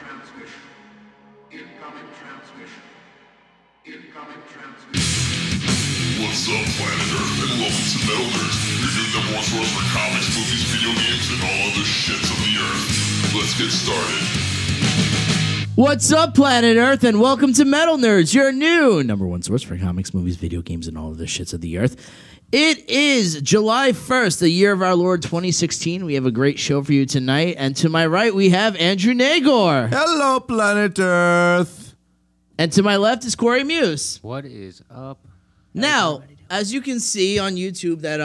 transmission. Incoming transmission. Incoming transmission. What's up, planet Earth, and welcome to Metalnerdz, your new number one source for comics, movies, video games, and all other shits of the Earth. Let's get started. What's up, planet Earth, and welcome to Metalnerdz, your new number one source for comics, movies, video games, and all of the shits of the Earth. It is July 1st, the year of our Lord 2016. We have a great show for you tonight, and to my right, we have Andrew Nagor. Hello, planet Earth. And to my left is Corey Muse. What is up? Now, as you can see on YouTube, that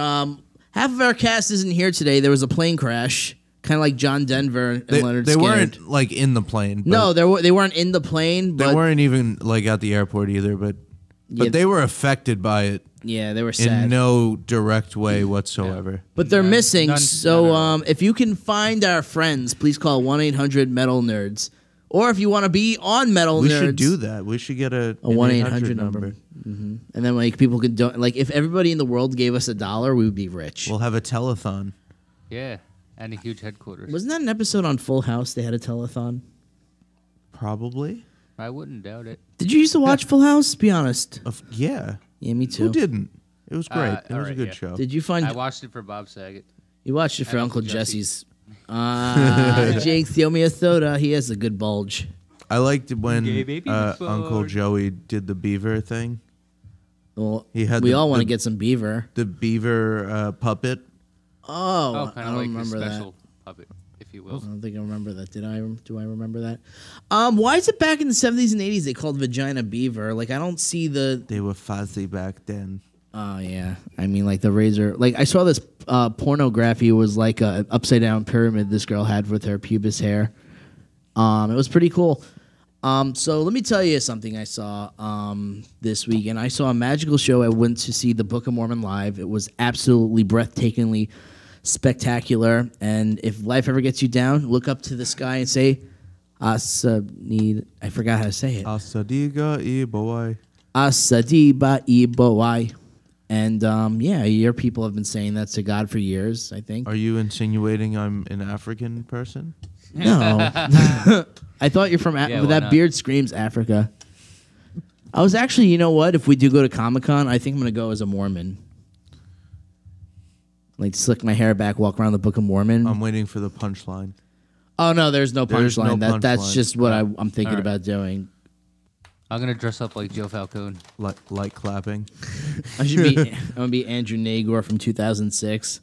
half of our cast isn't here today. There was a plane crash, kind of like John Denver and Leonard They Skinner. weren't like in the plane. No, they weren't in the plane. They But weren't even like at the airport either. But Yeah. they were affected by it yeah, they were sad. in no direct way whatsoever. But they're missing, none so at all. if you can find our friends, please call 1-800-METAL-NERDS. Or if you want to be on Metal We Nerds, should do that. We should get a 1-800 number. And then like people could like if everybody in the world gave us $1, we would be rich. We'll have a telethon. Yeah, and a huge headquarters. Wasn't that an episode on Full House? They had a telethon. Probably. I wouldn't doubt it. Did you used to watch Full House? Be honest. Yeah. Yeah, me too. Who didn't? It was great. It was a alright, good yeah. show. Did you find? I watched it for Bob Saget. You watched it for and Uncle Uncle Jesse. Jesse's. Jake, throw me a soda. He has a good bulge. I liked when Gay baby Uncle Ford. Joey did the beaver thing. Well, He had we the- all want to the- get some beaver. The beaver puppet. Oh, Oh, I kind don't of like a remember that. special puppet, if you will. I don't think I remember that. Did I? Do I remember that? Why is it back in the 70s and 80s they called vagina beaver? Like I don't see the. They were fuzzy back then. Oh yeah, I mean like the razor. Like I saw this pornography was like a upside down pyramid this girl had with her pubis hair. It was pretty cool. So let me tell you something I saw this week, and I saw a magical show. I went to see the Book of Mormon live. It was absolutely breathtakingly spectacular. And if life ever gets you down, look up to the sky and say, "Asa-need." I forgot how to say it. Asadiga Iboy. Asadiba Ibowai. And yeah, your people have been saying that to God for years, I think. Are you insinuating I'm an African person? No. I thought you're from Yeah, but why that not? beard screams Africa. I was actually, you know what? If we do go to Comic-Con, I think I'm going to go as a Mormon. Like slick my hair back, walk around the Book of Mormon. I'm waiting for the punchline. Oh no, there's no There's no punchline. That's punchline. just what I'm thinking All right. about doing. I'm gonna dress up like Joe Falcone. Like clapping. I'm gonna be Andrew Nagor from 2006,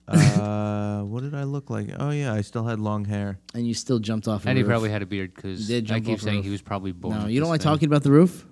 What did I look like? Oh yeah, I still had long hair. and you still jumped off a And he roof. probably had a beard because He did I jump keep off a saying roof. he was probably born. No, with you don't this like thing. talking about the roof?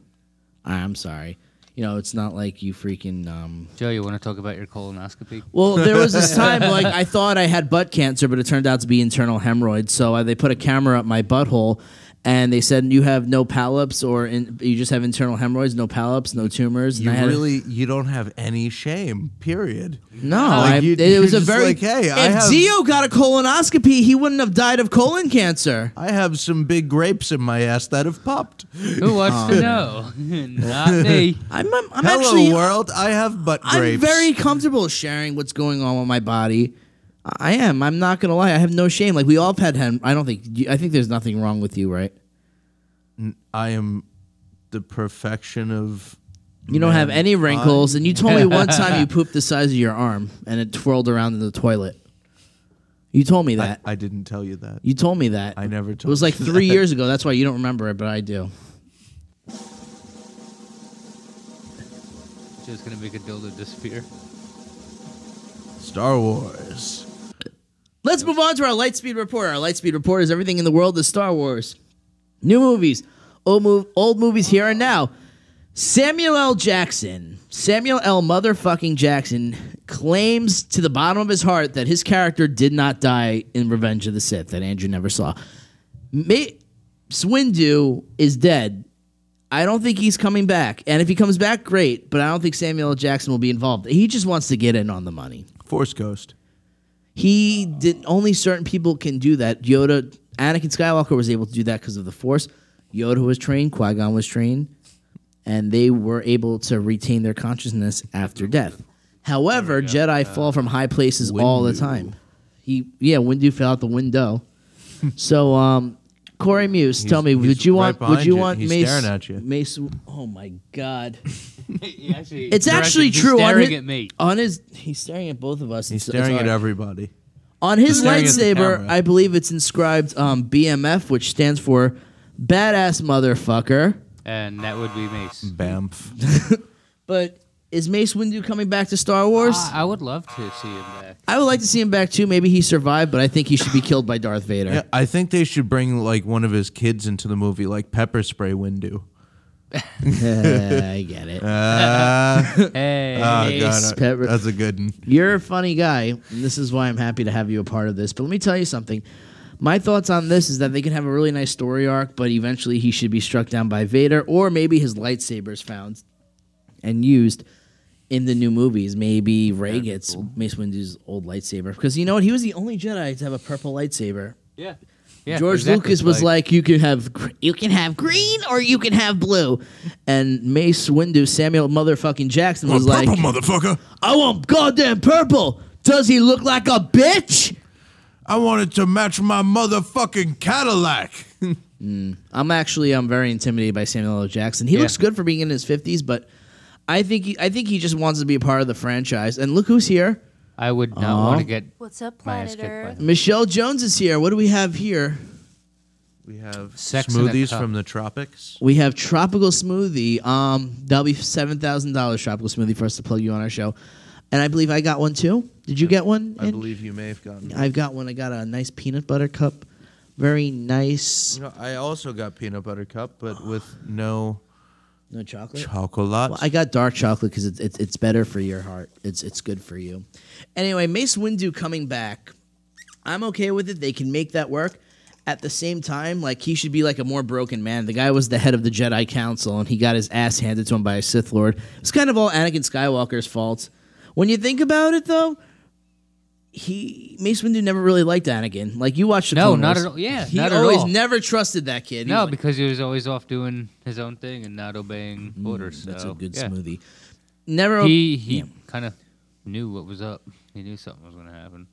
I'm sorry. You know, it's not like you freaking. Joe, you want to talk about your colonoscopy? Well, there was this time like I thought I had butt cancer, but it turned out to be internal hemorrhoids. So they put a camera up my butthole, and they said you have no polyps, you just have internal hemorrhoids, no polyps, no tumors. You and I had you don't have any shame. Period. no. Like, it you're was a just very. like, hey, I if have- Zio got a colonoscopy, he wouldn't have died of colon cancer. I have some big grapes in my ass that have popped. Who wants to know? Not me. I'm Hello, actually. world. I have butt I'm grapes. very comfortable sharing what's going on with my body. I am. I'm not gonna lie. I have no shame. Like we all have had. I think there's nothing wrong with you, right? I am the perfection of. You don't have any wrinkles, and you told me one time you pooped the size of your arm and it twirled around in the toilet. You told me that. I didn't tell you that. You told me that. I never told It was like you 3 that. years ago. That's why you don't remember it, but I do. Joe's gonna make a dildo disappear. Star Wars. Let's move on to our Lightspeed Report. Our Lightspeed Report is everything in the world of Star Wars. New movies, old movies here and now. Samuel L. motherfucking Jackson claims to the bottom of his heart that his character did not die in Revenge of the Sith that Andrew never saw. Mace Windu is dead. I don't think he's coming back. And if he comes back, great. But I don't think Samuel L. Jackson will be involved. He just wants to get in on the money. Force Ghost. Only certain people can do that. Anakin Skywalker was able to do that because of the Force. Yoda was trained. Qui-Gon was trained. And they were able to retain their consciousness after death. However, Jedi fall from high places all the time. Windu fell out the window. So Corey Muse, tell me, he's would you right want behind you. He's Mace? staring at you. Mace. Oh my God. It's actually true. Staring at me. He's staring at both of us. He's staring at everybody. On his staring at the lightsaber, camera. I believe it's inscribed BMF, which stands for Badass Motherfucker. And that would be Mace. Bamf. But is Mace Windu coming back to Star Wars? I would love to see him back. I would like to see him back too. Maybe he survived, but I think he should be killed by Darth Vader. Yeah, I think they should bring like one of his kids into the movie, like Pepper Spray Windu. I get it. Hey. Mace Pepper- That's a good one. You're a funny guy, and this is why I'm happy to have you a part of this. But let me tell you something. My thoughts on this is that they can have a really nice story arc, but eventually he should be struck down by Vader, or maybe his lightsaber is found and used in the new movies. Maybe Rey gets Mace Windu's old lightsaber. Because you know what? He was the only Jedi to have a purple lightsaber. Yeah. George exactly. Lucas was like, you can have green or you can have blue. And Mace Windu, Samuel motherfucking Jackson, was like, purple, motherfucker. I want goddamn purple. Does he look like a bitch? I wanted to match my motherfucking Cadillac. I'm very intimidated by Samuel L. Jackson. He looks good for being in his 50s, but I think he just wants to be a part of the franchise. And look who's here. I would not want to get What's up, my ass Planet kicked by Earth? them. Michelle Jones is here. What do we have here? We have Sex in a smoothies cup. from the tropics. We have tropical smoothie. That'll be $7,000 tropical smoothie for us to plug you on our show. And I believe I got one too. Did you get one? I believe you may have gotten. I've got one. I got a nice peanut butter cup. Very nice. You know, I also got peanut butter cup, but with no No chocolate? chocolate. Well, I got dark chocolate because it's better for your heart. It's good for you. Anyway, Mace Windu coming back. I'm okay with it. They can make that work. At the same time, like, he should be like a more broken man. The guy was the head of the Jedi Council, and he got his ass handed to him by a Sith Lord. It's kind of all Anakin Skywalker's fault. When you think about it, though, Mace Windu never really liked Anakin. Like, you watched the No, Clone not Wars. at all. Yeah, He not at always all. never trusted that kid. He No, was like, because he was always off doing his own thing and not obeying orders. that's so, a good yeah. smoothie. Never. He kind of knew what was up. He knew something was going to happen.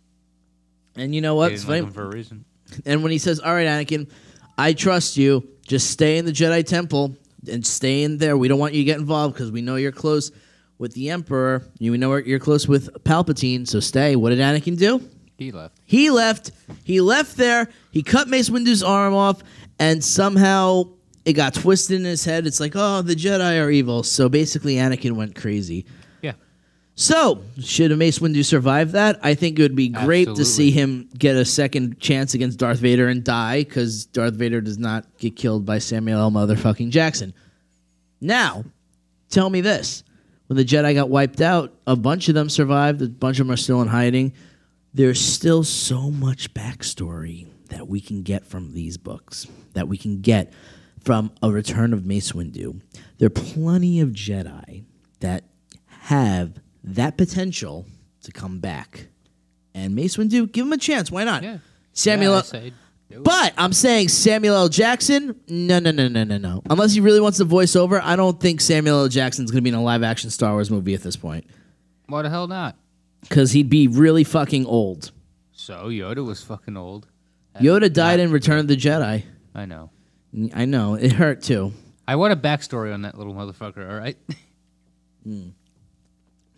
And you know what? They It's didn't like funny. him for a reason. And when he says, "All right, Anakin, I trust you. Just stay in the Jedi Temple and stay in there. We don't want you to get involved because we know you're close with the Emperor. We know you're close with Palpatine. So stay." What did Anakin do? He left. He left. He left there. He cut Mace Windu's arm off, and somehow it got twisted in his head. It's like, oh, the Jedi are evil. So basically, Anakin went crazy. Yeah. So, should Mace Windu survive that? I think it would be great to Absolutely. see him get a second chance against Darth Vader and die, because Darth Vader does not get killed by Samuel L. motherfucking Jackson. Now, tell me this. When the Jedi got wiped out, a bunch of them survived. A bunch of them are still in hiding. There's still so much backstory that we can get from these books, that we can get from A Return of Mace Windu. There are plenty of Jedi that have that potential to come back. And Mace Windu, give him a chance. Why not? Yeah. Samuel, Yeah, I say do it. but I'm saying Samuel L. Jackson, no. Unless he really wants to voice over, I don't think Samuel L. Jackson's going to be in a live-action Star Wars movie at this point. Why the hell not? Because he'd be really fucking old. So Yoda was fucking old. Yoda died in Return of the Jedi. I know. I know. It hurt, too. I want a backstory on that little motherfucker, all right?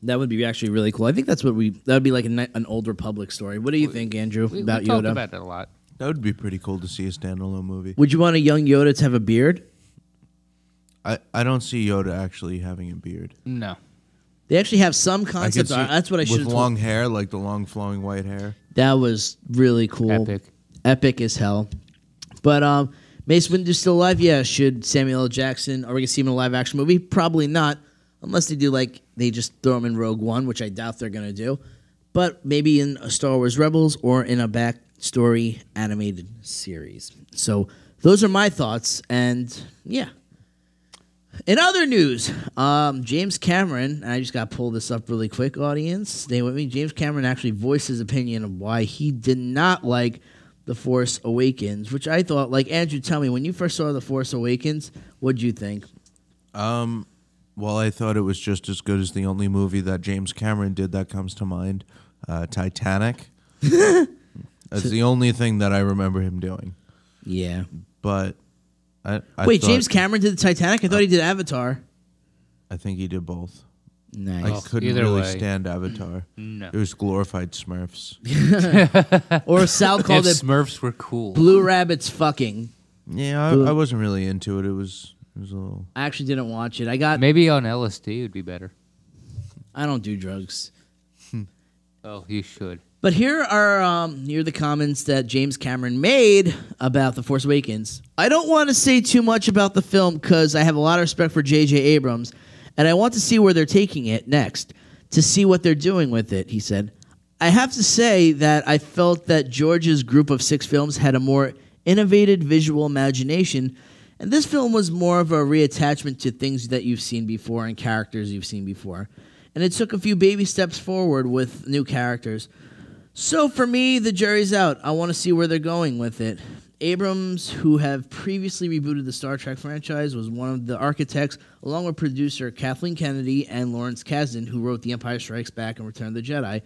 That would be actually really cool. I think that would be like an Old Republic story. What do you think, Andrew, We about talked Yoda? about that a lot. That would be pretty cool to see a standalone movie. Would you want a young Yoda to have a beard? I don't see Yoda actually having a beard. No. They actually have some I could concept see art. That's what I should with have long hair, like the long flowing white hair. That was really cool. Epic as hell. But Mace Windu's still alive? Yeah. Should Samuel L. Jackson, are we going to see him in a live action movie? Probably not. Unless they do they just throw him in Rogue One, which I doubt they're going to do. But maybe in a Star Wars Rebels or in a backstory animated series. So those are my thoughts. And yeah. In other news, James Cameron, and I just got to pull this up really quick, audience. Stay with me. James Cameron actually voiced his opinion of why he did not like The Force Awakens, which I thought, Andrew, tell me, when you first saw The Force Awakens, what'd you think? Well, I thought it was just as good as the only movie that James Cameron did that comes to mind, Titanic. That's the only thing that I remember him doing. Yeah. but Wait, thought- James Cameron did the Titanic? I thought he did Avatar. I think he did both. Nice. I couldn't either really way. stand Avatar. No. It was glorified Smurfs. Or Sal If called it Smurfs were cool. Blue Rabbits fucking. Yeah, I wasn't really into it. It was a little. I actually didn't watch it. I got. Maybe on LSD would be better. I don't do drugs. Oh, you should. But here are the comments that James Cameron made about The Force Awakens. I don't want to say too much about the film because I have a lot of respect for J.J. Abrams, and I want to see where they're taking it next, to see what they're doing with it, he said. I have to say that I felt that George's group of 6 films had a more innovative visual imagination, and this film was more of a reattachment to things that you've seen before and characters you've seen before. And it took a few baby steps forward with new characters. So for me, the jury's out. I want to see where they're going with it. Abrams, who have previously rebooted the Star Trek franchise, was one of the architects, along with producer Kathleen Kennedy and Lawrence Kasdan, who wrote The Empire Strikes Back and Return of the Jedi,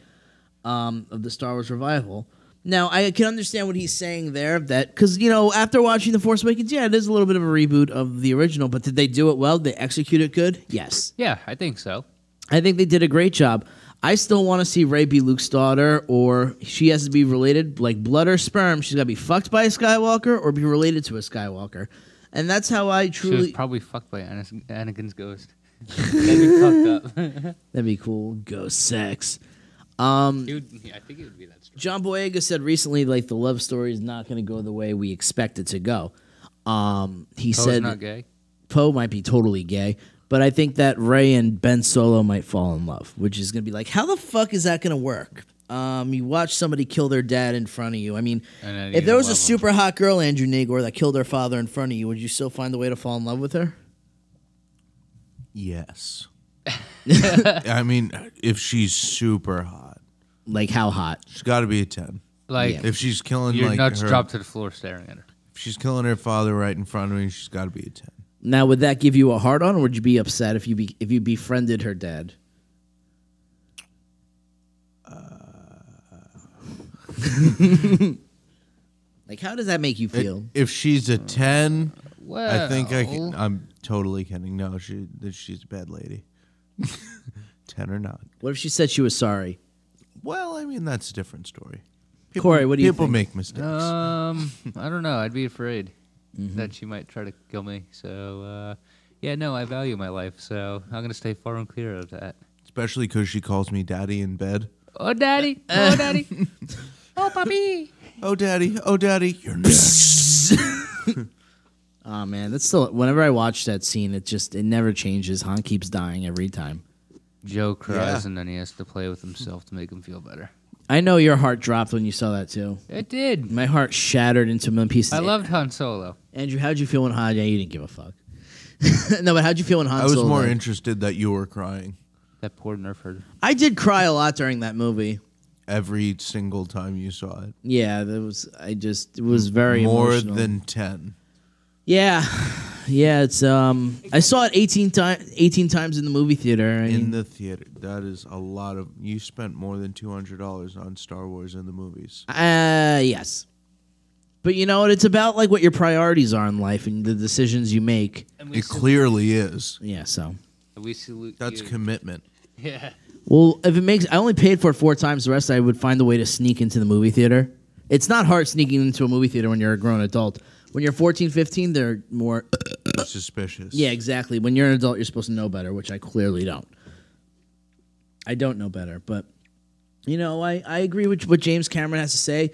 of the Star Wars revival. Now, I can understand what he's saying there, that because, after watching The Force Awakens, yeah, it is a little bit of a reboot of the original, but did they do it well? Did they execute it good? Yes. Yeah, I think so. I think they did a great job. I still want to see Rey be Luke's daughter, or she has to be related, like blood or sperm. She's got to be fucked by a Skywalker or be related to a Skywalker. And that's how I She was truly... probably fucked by Anakin's ghost. That'd be fucked up. That'd be cool. Ghost sex. I think it would be that story. John Boyega said recently, like, the love story is not going to go the way we expect it to go. He Poe's said... not gay? Poe might be totally gay, but I think that Rey and Ben Solo might fall in love, which is going to be like, how the fuck is that going to work? You watch somebody kill their dad in front of you. I mean, And then if you there was love a him. super hot girl, Andrew Nagor, that killed her father in front of you, would you still find a way to fall in love with her? Yes. I mean, if she's super hot, Like, how hot? she's got to be a 10. Like, If she's killing your like nuts her, drop to the floor staring at her. if she's killing her father right in front of me, she's got to be a 10. Now, would that give you a hard on, or would you be upset if you befriended her dad? Like, how does that make you feel? If she's a 10, Well, I think I can. I'm totally kidding. No, she's a bad lady. 10 or not. What if she said she was sorry? Well, I mean that's a different story. Corey, what do you People think? make mistakes. I don't know. I'd be afraid that she might try to kill me. So, yeah, no, I value my life, so I'm going to stay far and clear of that. Especially because she calls me daddy in bed. Oh, daddy. Oh, daddy. Oh, puppy. Oh, daddy, you're next. Oh man, that's still. Whenever I watch that scene, it never changes. Han keeps dying every time. Joe cries, Yeah. and then he has to play with himself to make him feel better. I know your heart dropped when you saw that too. It did. My heart shattered into a million pieces. I loved Han Solo. Andrew. How'd you feel when Han? Yeah, you didn't give a fuck. No, but how'd you feel when Han? I was Solo more died? interested that you were crying That poor nerf herder. I did cry a lot during that movie. every single time you saw it. Yeah, that was. It was very More emotional. than 10. Yeah, yeah. It's I saw it 18 times in the movie theater. I In mean, the theater. That is a lot of... You spent more than $200 on Star Wars in the movies. yes. But you know what? It's about like what your priorities are in life and the decisions you make. And It clearly is. Yeah. So. we salute That's you. commitment. Yeah. Well, if it makes, I only paid for it 4 times. The rest, I would find a way to sneak into the movie theater. It's not hard sneaking into a movie theater when you're a grown adult. When you're 14, 15, they're more. Suspicious. Yeah, exactly. When you're an adult, you're supposed to know better, which I clearly don't. I don't know better, but you know, I agree with what James Cameron has to say.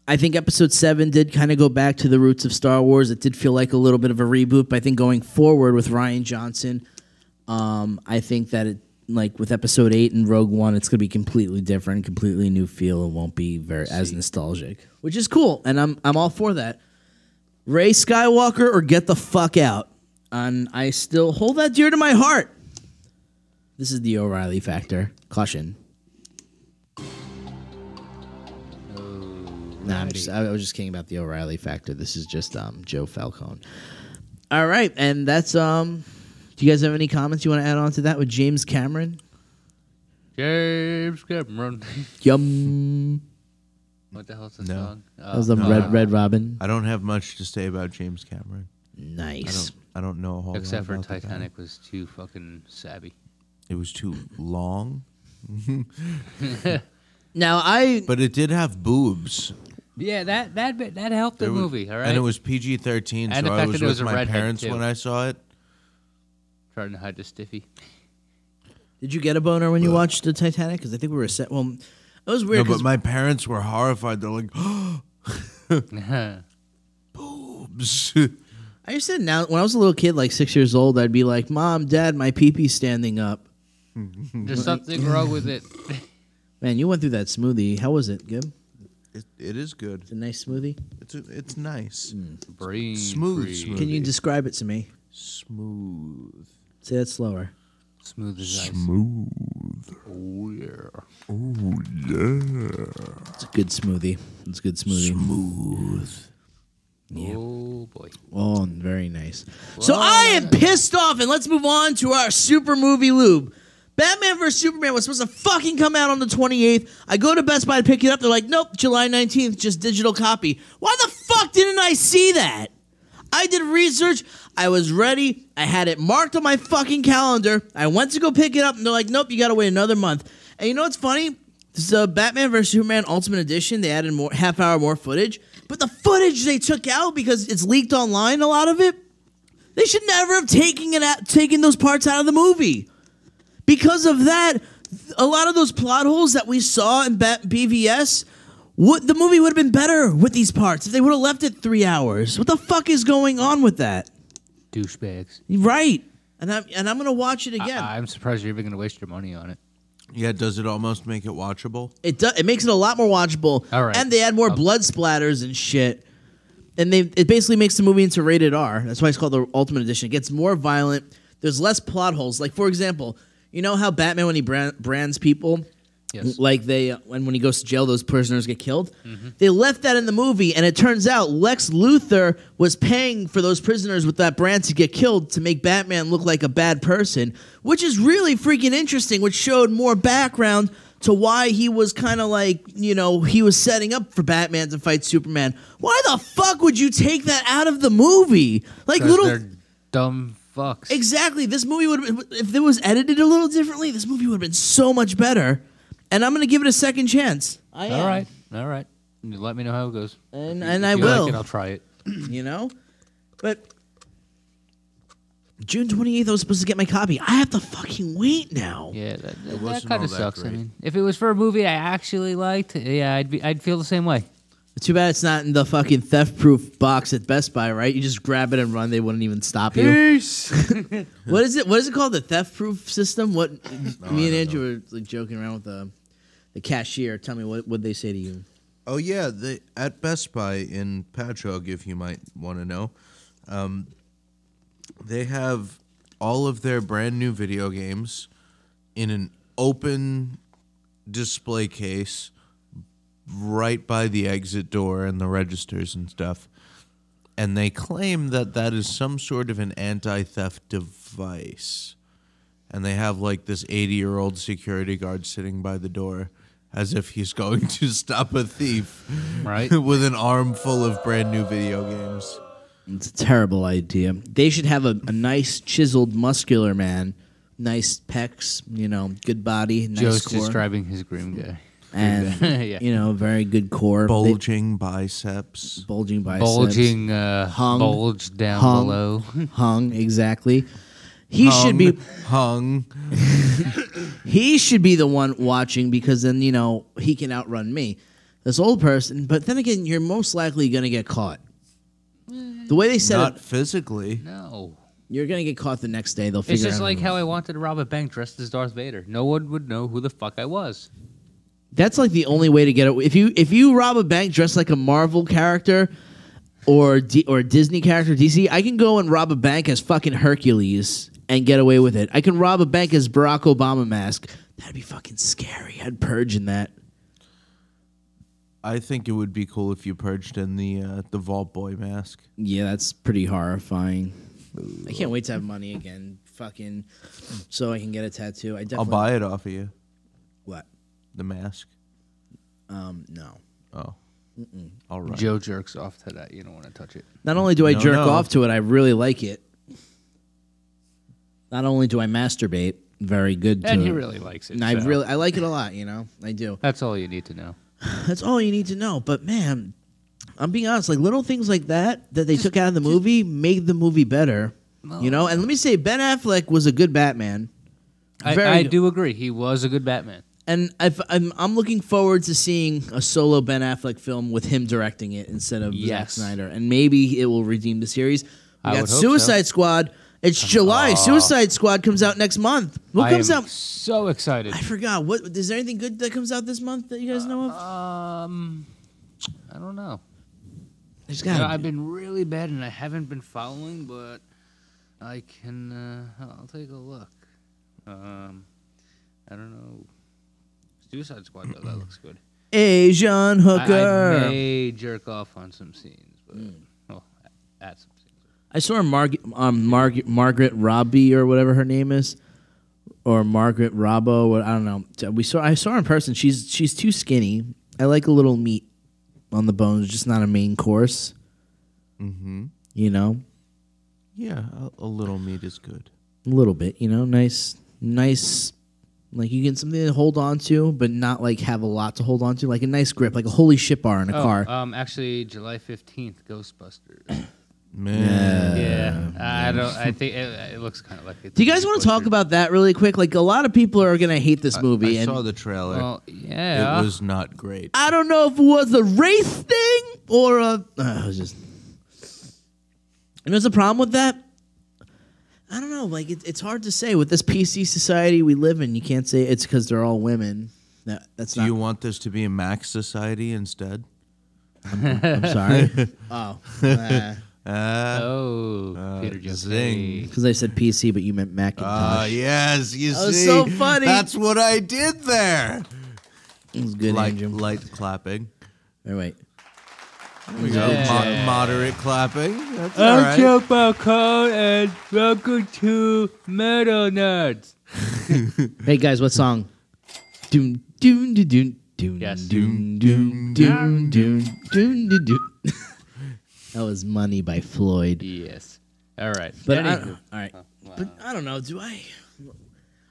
I think Episode 7 did kind of go back to the roots of Star Wars. It did feel like a little bit of a reboot, but I think going forward with Rian Johnson, I think that it, like with Episode 8 and Rogue One, it's going to be completely different, completely new feel. It won't be as nostalgic, which is cool, and I'm all for that. Rey Skywalker or get the fuck out. And I still hold that dear to my heart. This is the O'Reilly factor. Caution. Nah, I was just kidding about the O'Reilly factor. This is just Joe Falcone. All right, and that's do you guys have any comments you want to add on to that with James Cameron? James Cameron. Yum. What the hell's the No. song? That was the Red Robin. I don't have much to say about James Cameron. Nice. I don't know a whole Except for lot about the guy. Titanic was too fucking savvy. It was too long, Now but it did have boobs. Yeah, that helped the There was- movie, all right? And it was PG-13, And so the I fact was that it was with a my redhead, parents too. when I saw it. Trying to hide the stiffy. did you get a boner when you watched the Titanic? Because I think we were set. Well, it was No, weird. but 'Cause my parents were horrified. They're like, boobs. I used to now when I was a little kid, like 6 years old, I'd be like, "Mom, Dad, my pee-pee's standing up." There's something wrong with it. Man, you went through that smoothie. How was it? Good. It is good. It's a nice smoothie. It's nice. Brain Smooth, free. smooth. Can you describe it to me? Smooth. Say that slower. Smooth as ice. Smooth. Oh, yeah. Oh yeah. It's a good smoothie. It's a good smoothie. Smooth. Oh, boy. Oh, very nice. So I am pissed off, and let's move on to our super movie lube. Batman vs. Superman was supposed to fucking come out on the 28th. I go to Best Buy to pick it up. They're like, nope, July 19th, just digital copy. Why the fuck didn't I see that? I did research. I was ready. I had it marked on my fucking calendar. I went to go pick it up, and they're like, nope, you gotta wait another month. And you know what's funny? This is Batman vs. Superman Ultimate Edition. They added more half hour more footage. But the footage they took out, because it's leaked online, a lot of it, they should never have taken those parts out of the movie. Because of that, a lot of those plot holes that we saw in BVS, the movie would have been better with these parts if they would have left it 3 hours. What the fuck is going on with that? Douchebags. Right. And I'm gonna watch it again. I'm surprised you're even going to waste your money on it. Yeah, does it almost make it watchable? It makes it a lot more watchable. All right. And they add more blood splatters and shit. And it basically makes the movie into rated R. That's why it's called the Ultimate Edition. It gets more violent. There's less plot holes. Like, for example, you know how Batman, when he brands people, Yes. like when he goes to jail, those prisoners get killed? Mm-hmm. They left that in the movie, and it turns out Lex Luthor was paying for those prisoners with that brand to get killed to make Batman look like a bad person, which is really freaking interesting, which showed more background to why he was kind of like, he was setting up for Batman to fight Superman. Why the fuck would you take that out of the movie? Like They're dumb fucks. Exactly. This movie would have been, if it was edited a little differently, this movie would have been so much better. And I'm going to give it a second chance. All right. You let me know how it goes. And If I you will. Like it, I'll try it. But June 28th, I was supposed to get my copy. I have to fucking wait now. Yeah, that wasn't kind all of that sucks. I great. mean, if it was for a movie I actually liked, yeah, I'd feel the same way. Too bad it's not in the fucking theft-proof box at Best Buy, right? You just grab it and run. They wouldn't even stop you. Peace. What is it? What is it called? The theft-proof system? What? Me and Andrew were like joking around with the cashier. Tell me, what they say to you? Oh yeah, at Best Buy in Patchogue, if you might want to know, they have all of their brand new video games in an open display case right by the exit door and the registers and stuff. And they claim that is some sort of an anti-theft device. And they have like this 80-year-old security guard sitting by the door as if he's going to stop a thief, Right. with an arm full of brand new video games. It's a terrible idea. They should have a nice, chiseled, muscular man. Nice pecs, good body, nice Joe's core. describing his green guy. And, Yeah. very good core. Bulging biceps. Bulging biceps. Bulging, Hung. bulge down Hung. below. Hung, exactly. He should be hung. he should be the one watching because then, he can outrun me. This old person, but then again, you're most likely going to get caught. The way they set Not it, physically. No. you're going to get caught the next day. They'll figure It's out. just like how I wanted to rob a bank dressed as Darth Vader. No one would know who the fuck I was. That's like the only way to get it. If you rob a bank dressed like a Marvel character or a Disney character, DC, I can go and rob a bank as fucking Hercules and get away with it. I can rob a bank as Barack Obama mask. That'd be fucking scary. I'd purge in that. I think it would be cool if you purged in the Vault Boy mask. Yeah, that's pretty horrifying. I can't wait to have money again. Fucking, so I can get a tattoo. I'll buy it off of you. What? The mask. No. Oh. All right. Joe jerks off to that. You don't want to touch it. Not only do I No, jerk no. off to it, I really like it. Not only do I masturbate, very good to And it. he really likes it. And so I like it a lot, I do. That's all you need to know. That's all you need to know. But man, I'm being honest, like little things like that they took out of the movie made the movie better. And let me say, Ben Affleck was a good Batman. I do agree. He was a good Batman. And I'm looking forward to seeing a solo Ben Affleck film with him directing it instead of Zack Yes. Snyder. And maybe it will redeem the series. We I got would hope Suicide Squad. It's July. Suicide Squad comes out next month. What comes I am out? so excited. I forgot. What is there anything good that comes out this month that you guys know of? I don't know. There's You know, got. I've been really bad and I haven't been following, but I can. I'll take a look. I don't know. Suicide Squad though, that looks good. Asian hooker. I may jerk off on some scenes, but well, at some scenes. I saw Margaret Robbie or whatever her name is, or Margaret Robbo. I don't know. I saw her in person. She's too skinny. I like a little meat on the bones, just not a main course. Mm-hmm. Yeah, a little meat is good. a little bit. Nice. Like you get something to hold on to, but not like have a lot to hold on to. Like a nice grip, like a holy shit bar in a car. Actually, July 15th, Ghostbusters. Man. Yeah, I think it looks kind of like it. Do you guys want to talk about that really quick? Like a lot of people are gonna hate this movie, I and saw the trailer. Well, yeah. It was not great. I don't know if it was a race thing or a. It was just. And there's a problem with that. I don't know. Like it's hard to say with this PC society we live in. You can't say it's because they're all women. That's Do not. you want this to be a Max society instead? I'm sorry. Oh. Peter Jose. zing. Because I said PC, but you meant Macintosh. Yes, you That was see. so funny. That's what I did there. It was good, Andrew. Light clapping. All right. There we go. Yeah. Moderate clapping. That's all right. Balcone and welcome to Metalnerdz. Hey guys, what song? Doom doom doom doom doom Yes. doom doom doom doom doom doom doom. That was "Money" by Floyd. Yes. All right. But Anywho. all right. Wow. But I don't know. Do I?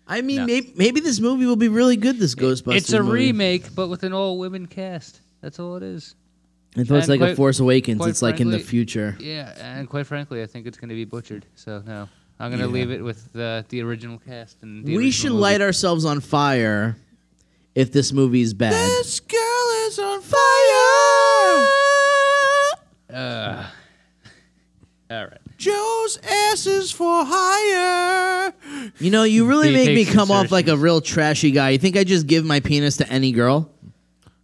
I mean, No. maybe this movie will be really good. This Ghostbusters. It's a movie. remake, but with an all-women cast. That's all it is. I thought it's and like a quite- Force Awakens. quite It's like in the frankly- future. Yeah, and quite frankly, I think it's going to be butchered. So no, I'm going to leave it with the original cast. And the We original should movie. light ourselves on fire if this movie is bad. This girl is on fire. All right. Joe's ass is for hire. You really He make me takes come off like a insertions. real trashy guy. You think I just give my penis to any girl?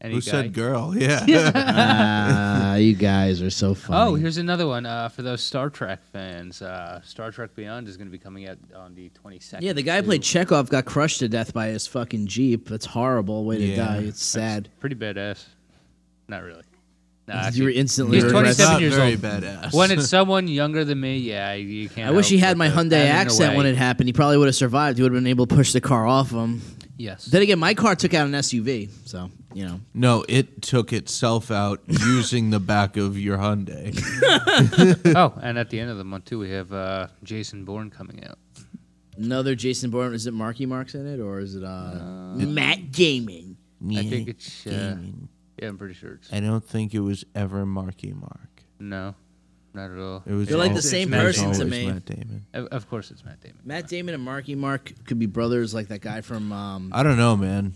Any Who guy? said girl? Yeah. You guys are so funny. Oh, here's another one for those Star Trek fans. Star Trek Beyond is going to be coming out on the 22nd. Yeah, the guy who played Chekhov got crushed to death by his fucking Jeep. That's horrible. Way to Yeah. die. It's sad. Pretty badass. Not really. No, You were actually, instantly he's regret- 27 Not years very old. badass. When it's someone younger than me, yeah, you can't. I wish he help had my but Hyundai in a accent when way. it happened. He probably would have survived. He would have been able to push the car off him. Yes. Then again, my car took out an SUV, so No, it took itself out using the back of your Hyundai. Oh, and at the end of the month too, we have Jason Bourne coming out. Another Jason Bourne. Is it Marky Mark's in it, or is it Matt Damon? I think it's. Yeah, I'm pretty sure it's. I don't think it was ever Marky Mark. No, not at all. It was They're like the al- same it was person to always me. Matt Damon. Of course, it's Matt Damon. Matt Damon and Marky Mark could be brothers, like that guy from. I don't know, man.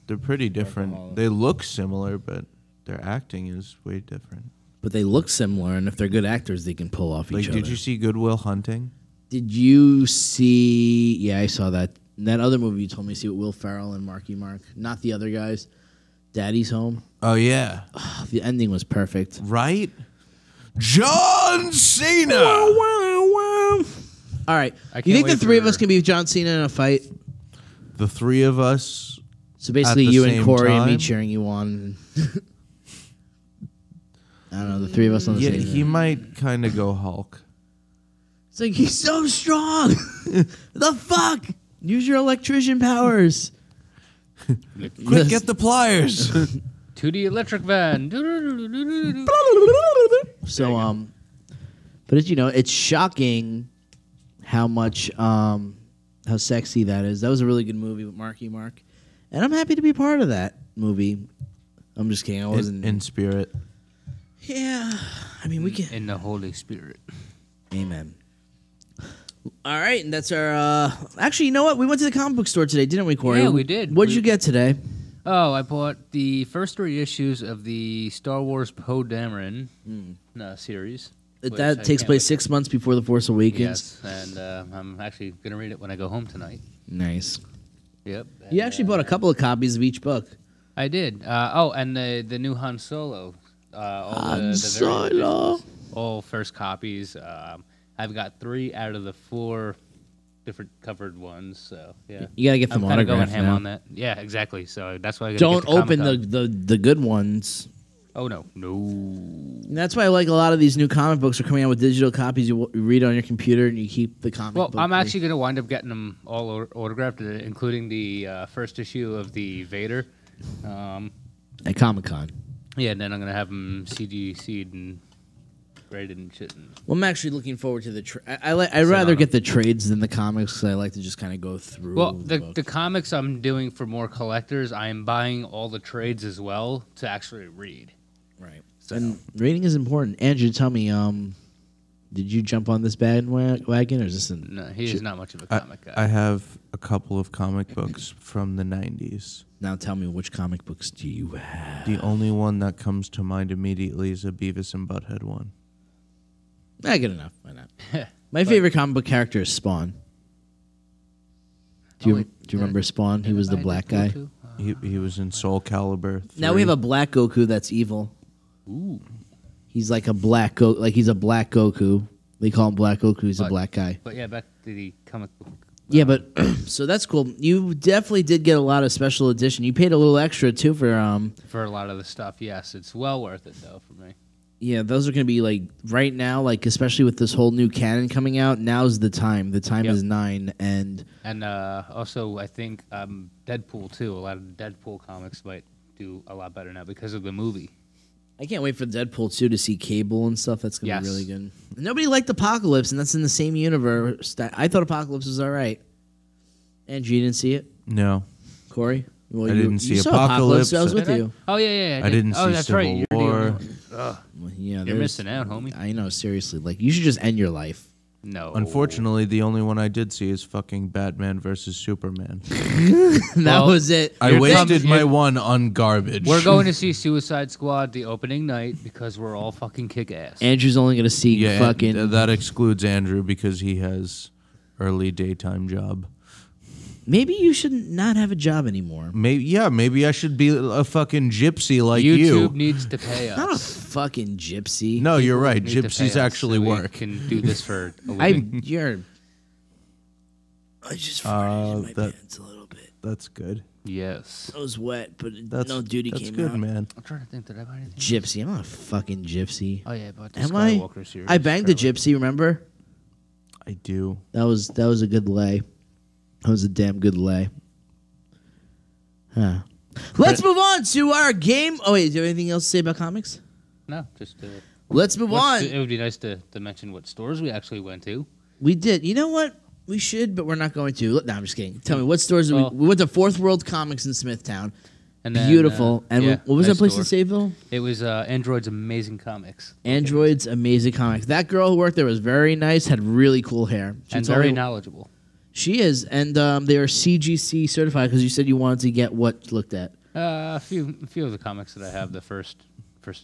They're pretty different. Alcoholic. They look similar, but their acting is way different. But they look similar, and if they're good actors, they can pull off Like, each other. did you see Good Will Hunting? Did you see? Yeah, I saw that. That other movie you told me to see with Will Ferrell and Marky Mark, not the other guys. Daddy's Home. Oh yeah, The ending was perfect. right. John Cena. All right. I You can't think the wait three of for- us can be John Cena in a fight? The three of us. So basically, At the you and same Corey and me time? cheering you on. I don't know. The three of us on the Yeah, same. he might kind of go Hulk. It's like he's so strong. The fuck? Use your electrician powers. Quick, get the pliers. To the electric van. So, but it's, it's shocking how much, how sexy that is. That was a really good movie with Marky Mark. And I'm happy to be part of that movie. I'm just kidding. I wasn't. In spirit. Yeah. I mean, we can. In the Holy Spirit. Amen. All right, and that's our. Actually, you know what? We went to the comic book store today, didn't we, Corey? Yeah, we did. What did you get today? Oh, I bought the first 3 issues of the Star Wars Poe Dameron series. That takes place 6 months before The Force Awakens. Yes, and I'm actually going to read it when I go home tonight. Nice. Yep. You actually bought a couple of copies of each book. I did. And the new Han Solo. Han Solo. All first copies. I've got 3 out of the 4 different covered ones. So yeah, you gotta get them I'm autographed going ham now. on that. Yeah, exactly. So that's why I don't open the good ones. Oh no. And that's why I like a lot of these new comic books are coming out with digital copies. You read on your computer and you keep the comic. Well, book I'm actually going to wind up getting them all autographed, including the first issue of the Vader. At Comic-Con. Yeah, and then I'm going to have them CGC'd and graded and shit. Well, I'm actually looking forward to the. I'd rather get the trades than the comics because I like to just kind of go through. Well, the comics I'm doing for more collectors, I am buying all the trades as well to actually read. Right. So. And reading is important. Andrew, tell me, did you jump on this bandwagon, or is this? No, he is not much of a comic guy. I have a couple of comic books from the 90s. Now tell me, which comic books do you have? The only one that comes to mind immediately is a Beavis and Butthead one. Good enough. Why not? My favorite comic book character is Spawn. Do you remember Spawn? He was the black guy. He was in Soul Calibur 3. Now we have a black Goku that's evil. Ooh. He's like a black he's a black Goku. They call him Black Goku. He's a black guy. But yeah, back to the comic book. Yeah, but so that's cool. You definitely did get a lot of special edition. You paid a little extra too for a lot of the stuff. Yes, it's well worth it though for me. Yeah, those are going to be like right now, like especially with this whole new canon coming out. Now's the time. The time is 9, and also I think Deadpool too. A lot of the Deadpool comics might do a lot better now because of the movie. I can't wait for Deadpool 2 to see Cable and stuff. That's going to be really good. Nobody liked Apocalypse, and that's in the same universe. I thought Apocalypse was all right. Andrew, you didn't see it? No. Corey? Well, I didn't see you saw Apocalypse. I was with you. Oh, yeah. I didn't see that's Civil right. War. Well, yeah, You're missing out, homie. I know, seriously. Like, you should just end your life. No. Unfortunately, the only one I did see is fucking Batman versus Superman. That was it. I wasted my one on garbage. We're going to see Suicide Squad the opening night because we're all fucking kick-ass. Andrew's only going to see fucking... that excludes Andrew because he has early daytime job. Maybe you should not have a job anymore. Maybe I should be a fucking gypsy like YouTube needs to pay us. Not a fucking gypsy. No, you're right. Need to Gypsies pay us actually so we work. Can do this for a living. I just farted in my pants a little bit. That's good. Yes. It was wet, but no duty that's came good, out. man. I'm trying to think. Did I buy anything? Gypsy. I'm not a fucking gypsy. Oh yeah, but the Am I? Skywalker series. I banged the gypsy. Remember? I do. That was a good lay. That was a damn good lay. Huh. Let's move on to our game. Oh wait, do you have anything else to say about comics? No, just. Let's move on. It would be nice to mention what stores we actually went to. We did. You know what? We should, but we're not going to. No, I'm just kidding. Tell me, what stores we went to? Fourth World Comics in Smithtown. And then, Beautiful. And yeah, what was nice that place store. in Sayville? It was Android's Amazing Comics. Android's Amazing Comics. That girl who worked there was very nice, had really cool hair. And very knowledgeable. She is. And they are CGC certified because you said you wanted to get what looked at? A few of the comics that I have, the first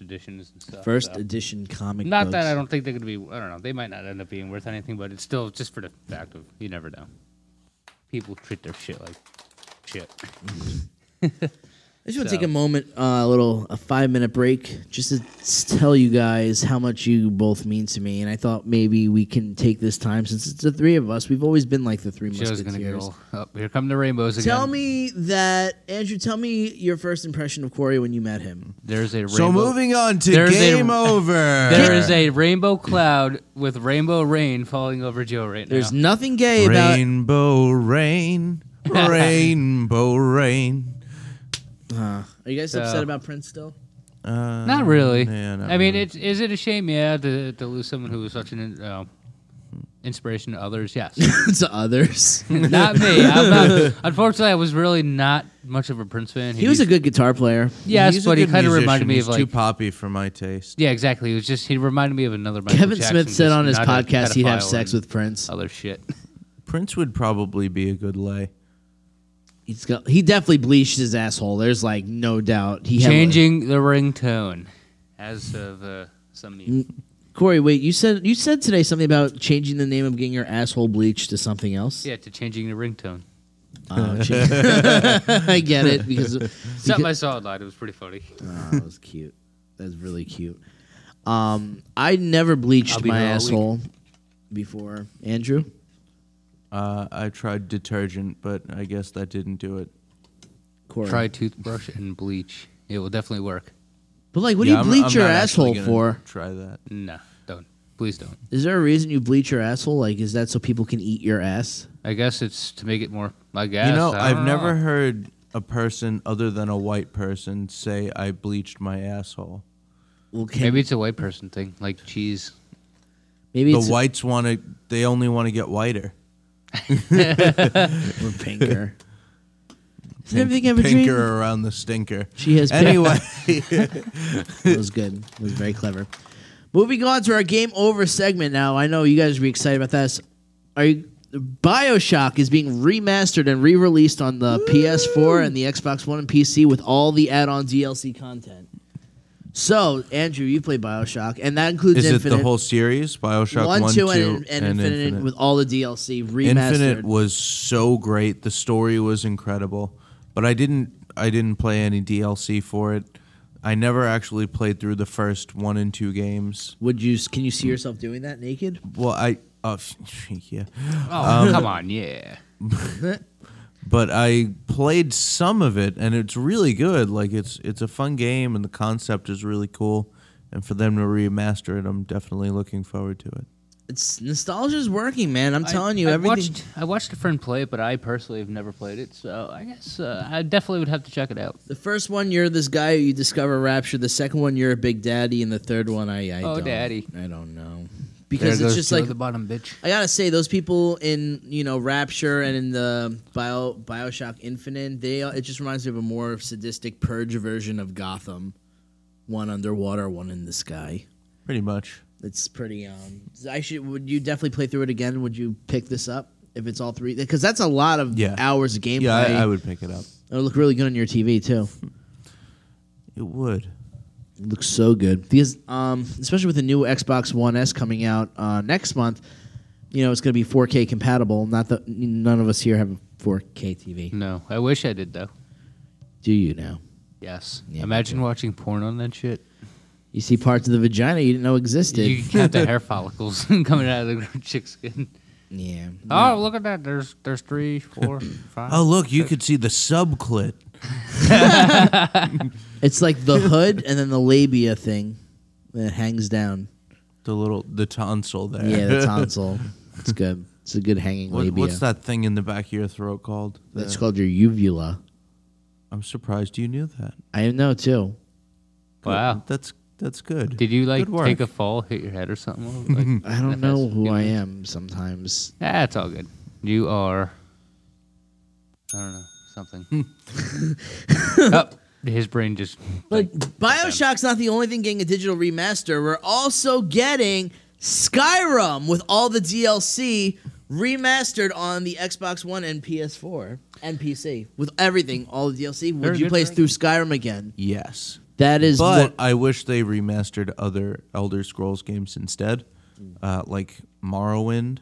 editions and stuff. First edition comic Not books. that I don't think they're going to be, I don't know, they might not end up being worth anything, but it's still just for the fact of, you never know. People treat their shit like shit. I just want to take a moment, a 5-minute break, just to tell you guys how much you both mean to me. And I thought maybe we can take this time, since it's the three of us. We've always been like the three Musketeers. Show's going to get all up. Here come the rainbows again. Andrew, tell me your first impression of Corey when you met him. There's a rainbow. So moving on to Game Over. There is a rainbow cloud with rainbow rain falling over Joe right now. There's nothing gay about... Rainbow rain, rainbow rain. Are you guys So- upset about Prince still? Not really. Yeah, not I mean, really. is it a shame? Yeah, to lose someone who was such an inspiration to others. Yes. To others. Not me. I'm not, unfortunately, I was really not much of a Prince fan. He was a good guitar player. yes, He's a but he good kind of musician. reminded me He's of too like poppy for my taste. yeah, exactly. He reminded me of another Michael Kevin Jackson, Smith said just on his not a podcast he'd have pedophile sex and with Prince. other shit. Prince would probably be a good lay. He definitely bleached his asshole. There's like no doubt. He had Changing the ringtone as of some meme. Corey, wait, you said today something about changing the name of getting your asshole bleached to something else? Yeah, to changing the ringtone. I get it because Something I saw online. It was pretty funny. oh, that was cute. That's really cute. I never bleached I'll be my here all asshole before. Andrew? I tried detergent, but I guess that didn't do it. Corey. Try toothbrush and bleach. It will definitely work. But like, what do Yeah, you bleach I'm your not actually asshole gonna for? Try that. No, don't. Please don't. Is there a reason you bleach your asshole? Like, is that so people can eat your ass? I guess it's to make it more. I guess. You know, I I've don't never know. heard a person other than a white person say I bleached my asshole. Well, Maybe it's a white person thing, like cheese. maybe The it's whites they only want to get whiter. or pinker. Is everything ever Pinker dream? around the stinker. She has Anyway, It was good. It was very clever. Moving on to our game over segment now. I know you guys will be excited about this. Bioshock is being remastered and re-released on the PS4 and the Xbox One and PC with all the add-on DLC content. So, Andrew, you played Bioshock, and that includes is Infinite. it the whole series? Bioshock 1, 2, 2, and Infinite with all the DLC remastered. Infinite was so great. The story was incredible, but I didn't play any DLC for it. I never actually played through the first 1 and 2 games. Can you see yourself doing that naked? Well, yeah, Oh, come on, yeah. but I played some of it, and it's really good. Like it's a fun game, and the concept is really cool. And for them to remaster it, I'm definitely looking forward to it. It's nostalgia's working, man. I'm telling you, I everything. I watched a friend play it, but I personally have never played it, so I guess I definitely would have to check it out. The first one, you're this guy who you discover Rapture. The second one, you're a big daddy, and the third one, I Oh, don't. daddy. I don't know There because goes it's just Joe like the bottom bitch. I gotta say, those people in Rapture and in the Bioshock Infinite, it just reminds me of a more sadistic purge version of Gotham. One underwater, one in the sky. Pretty much. It's pretty. Would you definitely play through it again? Would you pick this up if it's all three? Because that's a lot of hours of gameplay. Yeah, I would pick it up. It'll look really good on your TV too. It would. It looks so good because, especially with the new Xbox One S coming out next month, it's going to be 4K compatible. Not that none of us here have a 4K TV. No, I wish I did though. Do you now? Yes. Yeah, Imagine watching porn on that shit. You see parts of the vagina you didn't know existed. You can count the hair follicles coming out of the chick's skin. Yeah. Oh, look at that! There's 3, 4, 5. Oh, look, you could see the subclit. It's like the hood and then the labia thing that hangs down. The tonsil there. Yeah, the tonsil. It's good. It's a good hanging labia. What's that thing in the back of your throat called? That's called your uvula. I'm surprised you knew that. I know too. Wow. That's good. Did you Good work. take a fall, hit your head or something? Like, I don't know who I am sometimes. It's all good. You are. I don't know something. Oh, his brain just. But Bioshock's not the only thing getting a digital remaster. We're also getting Skyrim with all the DLC remastered on the Xbox One and PS4 and PC. With everything, all the DLC. Would Very you good, play very through Skyrim again? Yes. That is But what... I wish they remastered other Elder Scrolls games instead, like Morrowind,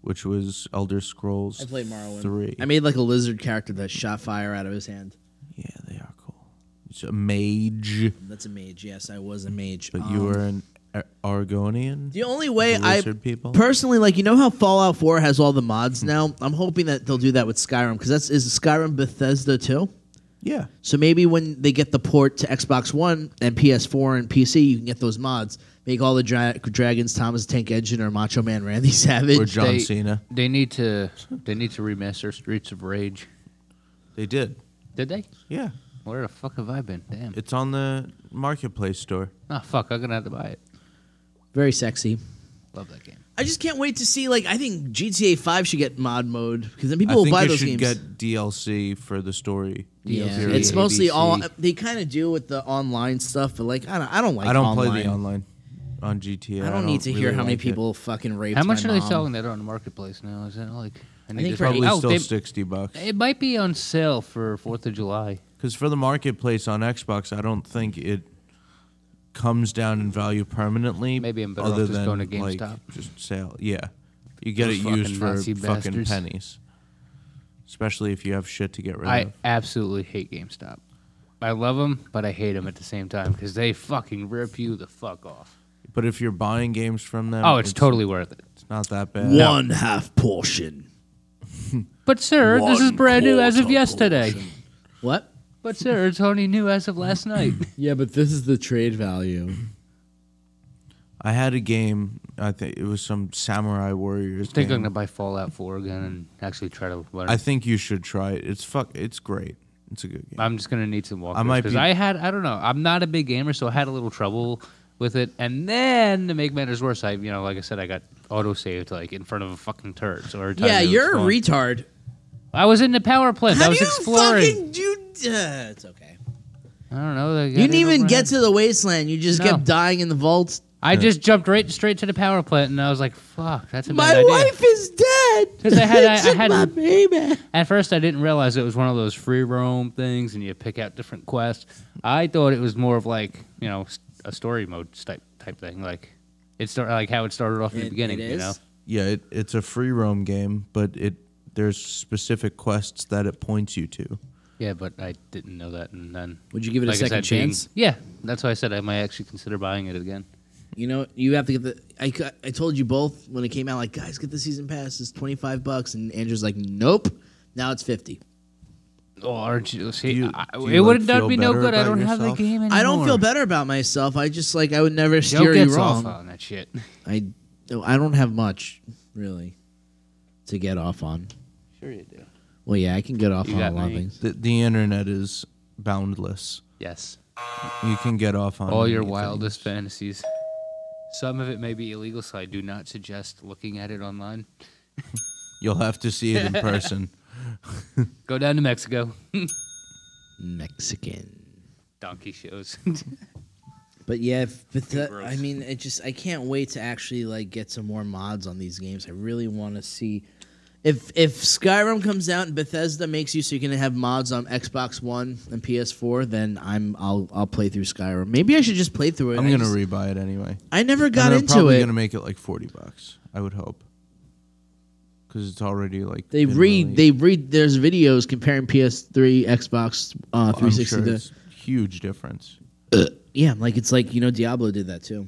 which was Elder Scrolls I played Morrowind. 3. I made like a lizard character that shot fire out of his hand. Yeah, they are cool. It's a mage, That's a mage. Yes, I was a mage. but you were an Argonian? The only way The I lizard people? personally like, how Fallout 4 has all the mods now? I'm hoping that they'll do that with Skyrim because is Skyrim Bethesda too? Yeah. So maybe when they get the port to Xbox One and PS4 and PC, you can get those mods. Make all the dragons Thomas Tank Engine or Macho Man Randy Savage. Or John Cena. They need to remaster Streets of Rage. They did. Did they? Yeah. Where the fuck have I been? Damn. It's on the Marketplace store. Oh, fuck. I'm going to have to buy it. Very sexy. Love that game. I just can't wait to see. Like, I think GTA 5 should get mod mode because then I people will think buy it those should games. get DLC for the story. Yeah, DLC, it's mostly ABC. all they kind of do with the online stuff, but like I don't like. I don't online. play the online on GTA. I don't need to hear really how many like it. people fucking raped. How much my are they mom. selling that on the marketplace now? Is that like? think to- for Probably Oh, still they- $60. It might be on sale for 4th of July. Because for the Marketplace on Xbox, I don't think it comes down in value permanently. Maybe I'm better off other just than, going to like, GameStop. just sale. Yeah, you get Those it used fucking for Nazi fucking bastards. pennies. Especially if you have shit to get rid I of. absolutely hate GameStop. I love them, but I hate them at the same time because they fucking rip you the fuck off. But if you're buying games from them, Oh, it's totally worth it. it's not that bad. One half portion. But sir, this is One brand new as of quarter yesterday. portion. What? But sir, it's only new as of last night. Yeah, but this is the trade value. I had a game. I think it was some Samurai Warriors I think I'm game. gonna buy Fallout 4 again and actually try to learn. I think you should try it. It's great. It's a good game. I'm just gonna need some walkthroughs I might because be- I don't know. I'm not a big gamer, so I had a little trouble with it. And then to make matters worse, like I said, I got autosaved like in front of a fucking turret. So every time Yeah, it was you're a gone- retard. I was in the power plant. I was exploring. It's okay. I don't know. You didn't even get to the wasteland. You just No. kept dying in the vault. I just jumped straight to the power plant, and I was like, "Fuck, that's a My bad idea." wife is dead. 'Cause I had my had baby. At first, I didn't realize it was one of those free roam things, and you pick out different quests. I thought it was more of like a story mode type thing, like like how it started off in the beginning. It is? Yeah, it's a free roam game, but there's specific quests that it points you to. Yeah, but I didn't know that, and then Would you give it a like I second said, being- chance? Yeah, that's why I said I might actually consider buying it again. You know, you have to get the. I told you both when it came out, like, guys, get the season pass. It's $25, and Andrew's like, nope. Now it's $50. Oh, aren't you? See, Do you, it would have feel done me no better good. I about don't have the yourself? game anymore. I don't feel better about myself. I just I would never Joe steer you gets wrong. off on that shit. I don't have much really to get off on. Sure you do. Well, yeah, I can get off You on got a lot of me. things. The internet is boundless. Yes. You can get off on All your many wildest things. fantasies. Some of it may be illegal, so I do not suggest looking at it online. You'll have to see it in person. Go down to Mexico. Mexican. Donkey shows. But yeah, Gross. I mean, I can't wait to actually get some more mods on these games. I really want to see if Skyrim comes out and Bethesda makes you so you can have mods on Xbox One and PS4. Then I'll play through Skyrim. Maybe I should just play through it. I'm gonna rebuy it anyway. I never got and they're into probably it. gonna make it like $40. I would hope, because it's already like They been read. released. There's videos comparing PS3, Xbox 360. I'm sure it's huge difference. Yeah, it's like Diablo did that too.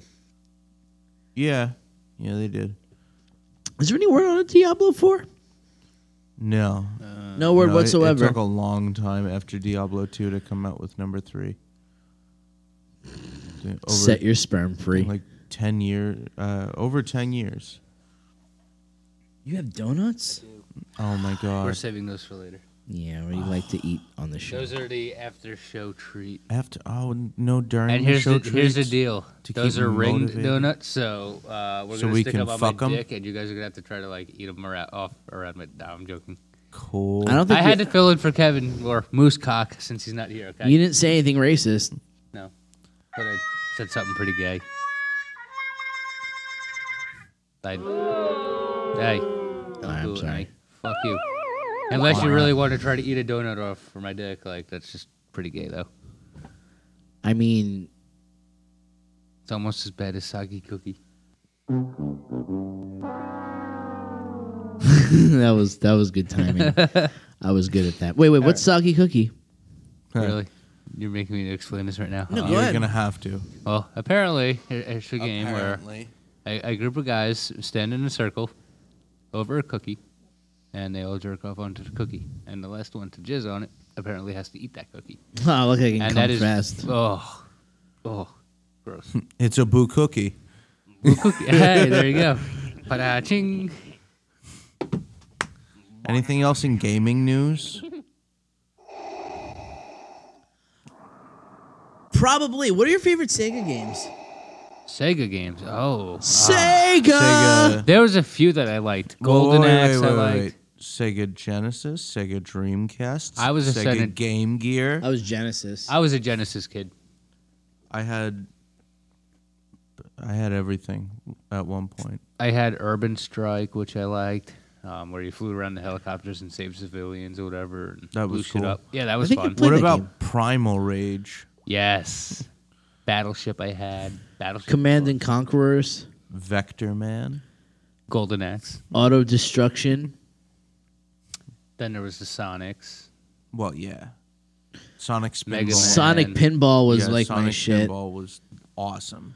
Yeah, they did. Is there any word on a Diablo 4? No, No word No, whatsoever. It took a long time after Diablo 2 to come out with number 3. Set your sperm free. Like 10 years, over 10 years. You have donuts? Oh my We're god! saving those for later. Yeah, or you like to eat on the show. Those are the after show treat. After no during And the here's show here's the treats? deal. to Those keep are me ringed motivated? donuts, so we're So gonna we stick can them on fuck my 'em? dick, and you guys are gonna have to try to eat them off around my. No, I'm joking. Cool. I don't think I had to fill in for Kevin or Moose Cock since he's not here. Okay. You didn't say anything racist. No, but I said something pretty gay. Hey, don't I'm do it, sorry. mate. Fuck you. Unless you really want to try to eat a donut off for my dick, that's just pretty gay, though. I mean, It's almost as bad as soggy cookie. that was good timing. I was good at that. Wait, what's soggy cookie? Really? You're making me explain this right now? No, Huh? go You're ahead. gonna have to. Well, apparently, it's a game where Apparently. a group of guys stand in a circle over a cookie, and they all jerk off onto the cookie. And the last one to jizz on it apparently has to eat that cookie. Oh, look, I can And come that is fast. oh, gross. It's a boo cookie. Cookie. Hey, there you go. Pa-da-ching. Anything else in gaming news? Probably. What are your favorite Sega games? Sega games. Oh. Sega. There was a few that I liked. Golden Axe I liked. Sega Genesis, Sega Dreamcast. I was a Sega Game Gear. I was Genesis. I was a Genesis kid. I had everything at one point. I had Urban Strike, which I liked, where you flew around the helicopters and saved civilians or whatever. And That blew was shit cool. up. Yeah, that was think I fun. played What that about game. Primal Rage? Yes. Battleship I had. Battleship. Command and Conquerors. Vector Man? Golden Axe. Auto Destruction. Then there was the Sonics. Well, yeah. Sonic Spinball. Mega Man. Sonic Pinball was Yeah, like Sonic my shit. Pinball was awesome.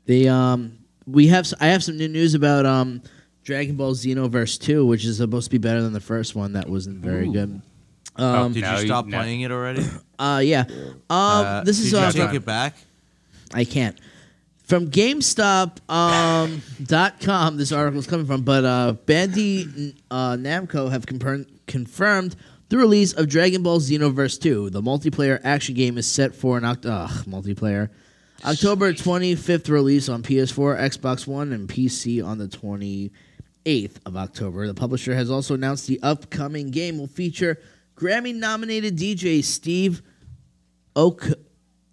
I have some new news about Dragon Ball Xenoverse 2, which is supposed to be better than the first one. That wasn't very good. Did No, you stop no. playing it already? Yeah. This is Did you from- take it back? I can't. From GameStop .com, this article is coming from, but Bandai Namco have confirmed the release of Dragon Ball Xenoverse 2. The multiplayer action game is set for an October 25th release on PS4, Xbox One, and PC on the 28th of October. The publisher has also announced the upcoming game will feature Grammy-nominated DJ Steve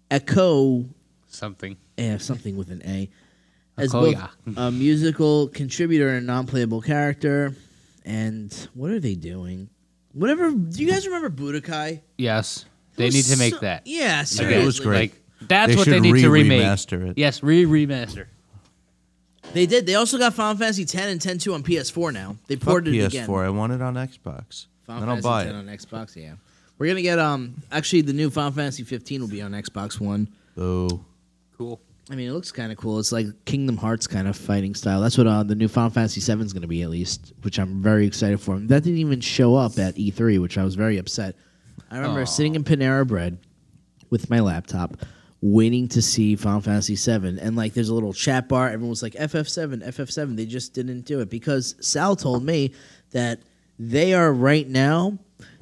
Echo. Something. Something with an A, as Okoya. both a musical contributor and a non-playable character. And what are they doing? Whatever. Do you guys remember Budokai? Yes. They It need was to make so- that. Yeah, seriously. it was great. Like, that's They what should they need to remake. remaster it. Yes, remaster. They did. They also got Final Fantasy 10 and 10-2 on PS4 now. They Fuck ported it PS4. again. I want it on Xbox. Final Then I'll Fantasy buy 10 it. on Xbox. Yeah, we're gonna get actually the new Final Fantasy 15 will be on Xbox One. Oh. Cool. I mean, it looks kind of cool. It's like Kingdom Hearts kind of fighting style. That's what the new Final Fantasy 7 is going to be, at least, which I'm very excited for. That didn't even show up at E3, which I was very upset. I remember sitting in Panera Bread with my laptop, waiting to see Final Fantasy 7, and like there's a little chat bar. Everyone was like, FF7, FF7. They just didn't do it because Sal told me that they are right now,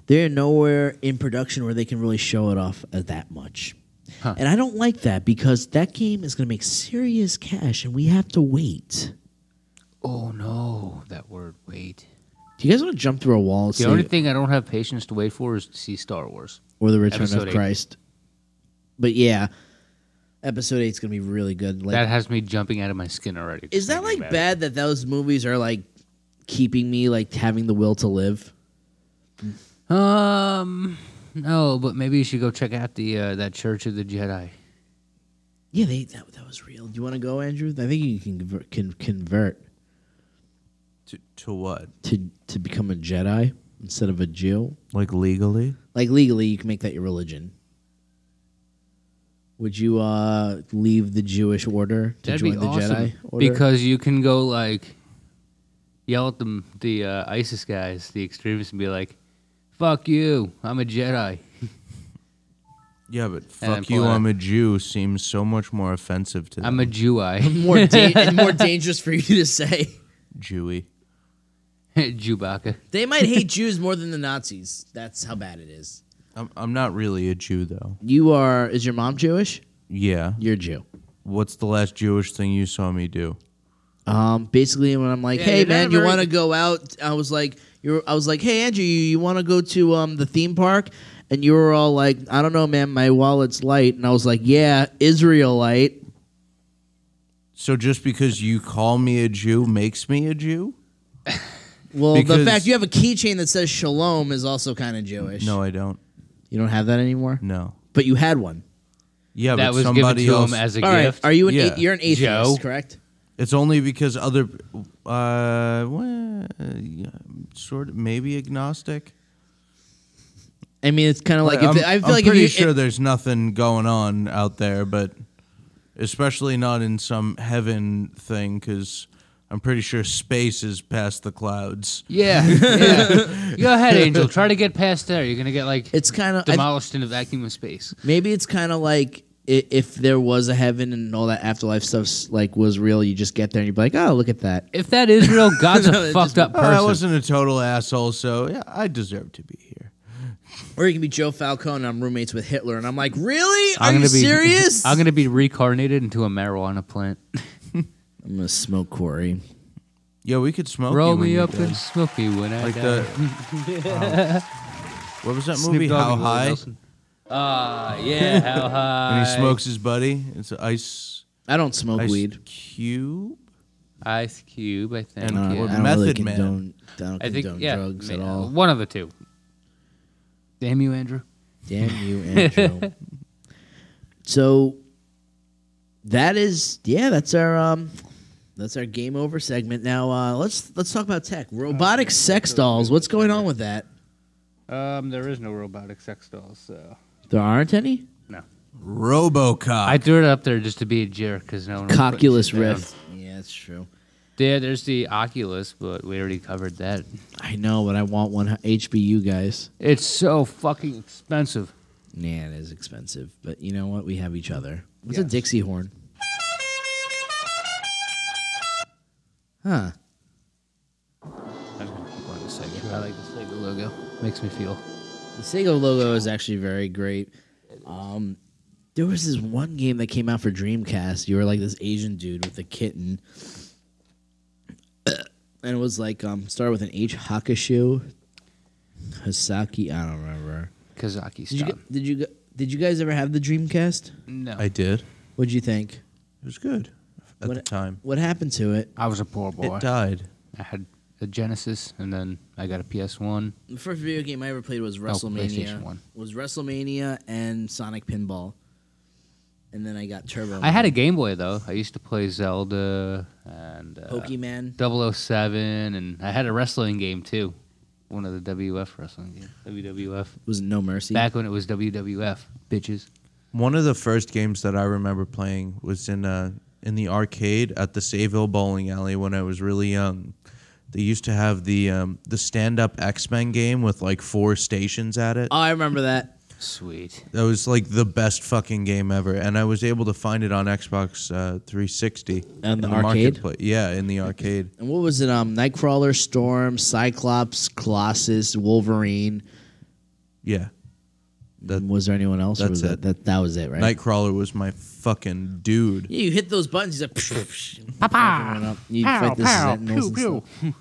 they're nowhere in production where they can really show it off that much. Huh. And I don't like that because that game is going to make serious cash, and we have to wait. Oh, no. That word, wait. Do you guys want to jump through a wall and The only thing I don't have patience to wait for is to see Star Wars. or the Return Episode of 8. Christ? But yeah, Episode 8 is going to be really good. Like, That has me jumping out of my skin already. is that Thinking like about it. bad that those movies are like keeping me like having the will to live? No, but maybe you should go check out the that Church of the Jedi. Yeah, that was real. Do you want to go, Andrew? I think you can convert To what? to become a Jedi instead of a Jew. Like legally? Like legally, you can make that your religion. Would you leave the Jewish order to That'd join be the awesome Jedi order? because you can go like yell at the ISIS guys, the extremists, and be like, "Fuck you, I'm a Jedi." Yeah, but then fuck pull you, out. I'm a Jew seems so much more offensive to them. I'm a Jew-eye. more dangerous for you to say. Jewy. Chewbacca. They might hate Jews more than the Nazis. That's how bad it is. I'm not really a Jew, though. You are. Is your mom Jewish? Yeah. You're a Jew. What's the last Jewish thing you saw me do? Basically, when I'm like, Yeah, "Hey, you're not man, you very- want to go out?" I was like, "Hey, Andrew, you want to go to the theme park?" And you were all like, "I don't know, man, my wallet's light." And I was like, "Yeah, Israelite." So just because you call me a Jew makes me a Jew? Well, the Because- fact you have a keychain that says Shalom is also kind of Jewish. No, I don't. You don't have that anymore? No. But you had one. that Yeah, but was given somebody to else. him as a All right. gift. Are you an Yeah. you're an atheist, Joe? correct? It's only because other, yeah, sort of, maybe agnostic. I mean, it's kind of like I'm, I feel I'm like pretty if sure there's nothing going on out there, but especially not in some heaven thing, because I'm pretty sure space is past the clouds. Yeah, yeah. Go ahead, Angel. Try to get past there. You're gonna get like it's kind of demolished in a vacuum of space. maybe it's kind of like if there was a heaven and all that afterlife stuff like was real, you just get there and you'd be like, "Oh, look at that." If that is real, God's No, a it fucked up I person. wasn't a total asshole, so yeah, I deserve to be here. Or you can be Joe Falcone and I'm roommates with Hitler. And I'm like, really? Are I'm you gonna be serious? I'm gonna be reincarnated into a marijuana plant. I'm going to smoke Corey. Yeah, we could smoke. Roll you when me you're up dead. and smoke me when I Like die. What was that Snoop movie? Dogg How and Willie High? Nelson. Yeah, how high. When he smokes his buddy. It's ice. I don't smoke Ice weed. Cube. Ice Cube, I think. And I yeah. don't really Method Man. condone, I don't I think condone yeah, drugs at ma- all. One of the two. Damn you, Andrew. Damn you, Andrew. So that's our game over segment. Now let's talk about tech. Robotic sex dolls. What's going on with that? There is no robotic sex dolls, so There aren't any? no. RoboCop. I threw it up there just to be a jerk because no one was putting Coculus shit down. Rift. Yeah, that's true. Yeah, there's the Oculus, but we already covered that. I know, but I want one HBU, guys. It's so fucking expensive. Yeah, it is expensive, but you know what? We have each other. What's a Yes. Dixie horn? Huh. I'm gonna keep on the Sega. I like the Sega logo. Makes me feel. The Sega logo is actually very great. There was this one game that came out for Dreamcast. You were like this Asian dude with a kitten. And it was like, started with an H. Hakushu. Hasaki, I don't remember. Kazaki Did style. you guys ever have the Dreamcast? No. I did. What'd you think? It was good at What- the time. What happened to it? I was a poor boy. It died. I had a Genesis, and then I got a PS1. The first video game I ever played was WrestleMania. PlayStation 1. Was WrestleMania and Sonic Pinball. And then I got Turbo. I had a Game Boy, though. I used to play Zelda and Pokemon. 007, and I had a wrestling game, too. One of the WF wrestling games. WWF. Was it No Mercy? Back when it was WWF, bitches. One of the first games that I remember playing was in the arcade at the Sayville Bowling Alley when I was really young. They used to have the stand-up X-Men game with like 4 stations at it. Oh, I remember that. Sweet. That was like the best fucking game ever, and I was able to find it on Xbox 360. And the in arcade? marketplace. Yeah, in the arcade. And what was it? Nightcrawler, Storm, Cyclops, Colossus, Wolverine. Yeah. Was there anyone else? or that's was it. That was it, right? Nightcrawler was my fucking dude. Yeah, you hit those buttons. He's like, Papa. You fight the Sentinels and stuff.